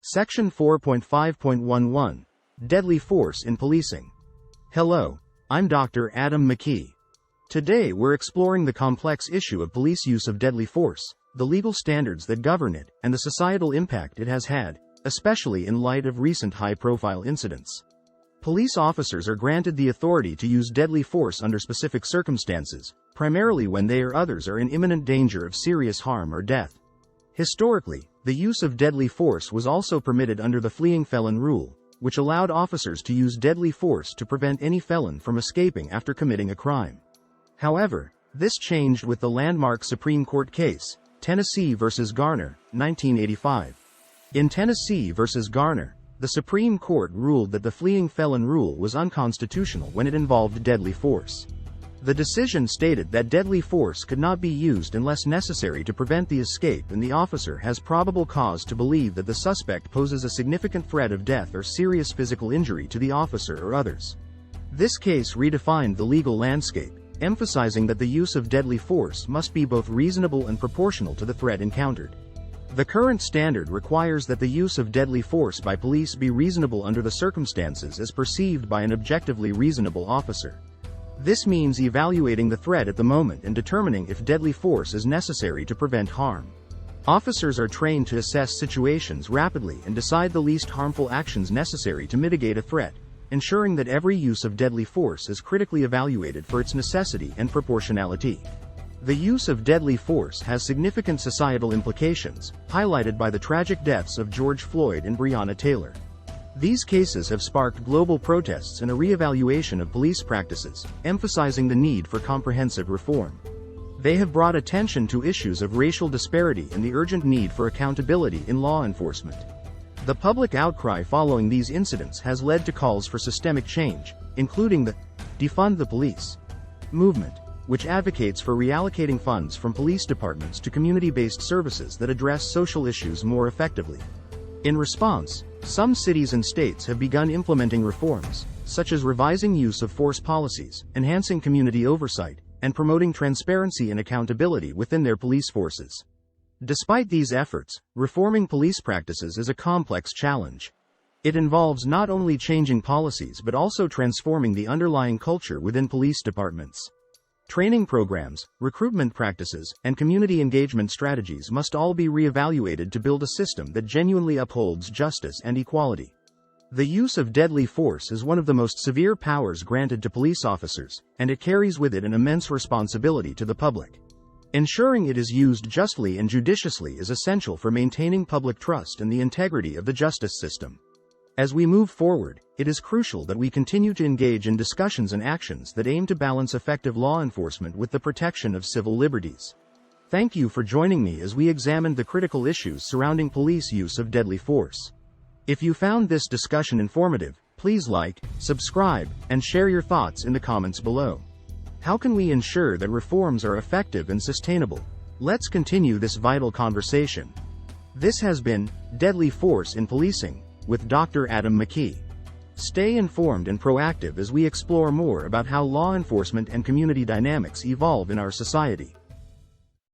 Section 4.5.11 Deadly Force in Policing. Hello, I'm Dr. Adam McKee. Today we're exploring the complex issue of police use of deadly force, the legal standards that govern it, and the societal impact it has had, especially in light of recent high-profile incidents. Police officers are granted the authority to use deadly force under specific circumstances, primarily when they or others are in imminent danger of serious harm or death. Historically, the use of deadly force was also permitted under the fleeing felon rule, which allowed officers to use deadly force to prevent any felon from escaping after committing a crime. However, this changed with the landmark Supreme Court case, Tennessee v. Garner, 1985. In Tennessee v. Garner, the Supreme Court ruled that the fleeing felon rule was unconstitutional when it involved deadly force. The decision stated that deadly force could not be used unless necessary to prevent the escape and the officer has probable cause to believe that the suspect poses a significant threat of death or serious physical injury to the officer or others. This case redefined the legal landscape, emphasizing that the use of deadly force must be both reasonable and proportional to the threat encountered. The current standard requires that the use of deadly force by police be reasonable under the circumstances as perceived by an objectively reasonable officer. This means evaluating the threat at the moment and determining if deadly force is necessary to prevent harm. Officers are trained to assess situations rapidly and decide the least harmful actions necessary to mitigate a threat, ensuring that every use of deadly force is critically evaluated for its necessity and proportionality. The use of deadly force has significant societal implications, highlighted by the tragic deaths of George Floyd and Breonna Taylor. These cases have sparked global protests and a re-evaluation of police practices, emphasizing the need for comprehensive reform. They have brought attention to issues of racial disparity and the urgent need for accountability in law enforcement. The public outcry following these incidents has led to calls for systemic change, including the Defund the Police movement, which advocates for reallocating funds from police departments to community-based services that address social issues more effectively. In response, some cities and states have begun implementing reforms, such as revising use of force policies, enhancing community oversight, and promoting transparency and accountability within their police forces. Despite these efforts, reforming police practices is a complex challenge. It involves not only changing policies but also transforming the underlying culture within police departments. Training programs, recruitment practices, and community engagement strategies must all be re-evaluated to build a system that genuinely upholds justice and equality. The use of deadly force is one of the most severe powers granted to police officers, and it carries with it an immense responsibility to the public. Ensuring it is used justly and judiciously is essential for maintaining public trust and the integrity of the justice system. As we move forward, it is crucial that we continue to engage in discussions and actions that aim to balance effective law enforcement with the protection of civil liberties. Thank you for joining me as we examined the critical issues surrounding police use of deadly force. If you found this discussion informative, please like, subscribe, and share your thoughts in the comments below. How can we ensure that reforms are effective and sustainable? Let's continue this vital conversation. This has been Deadly Force in Policing with Dr. Adam McKee. Stay informed and proactive as we explore more about how law enforcement and community dynamics evolve in our society.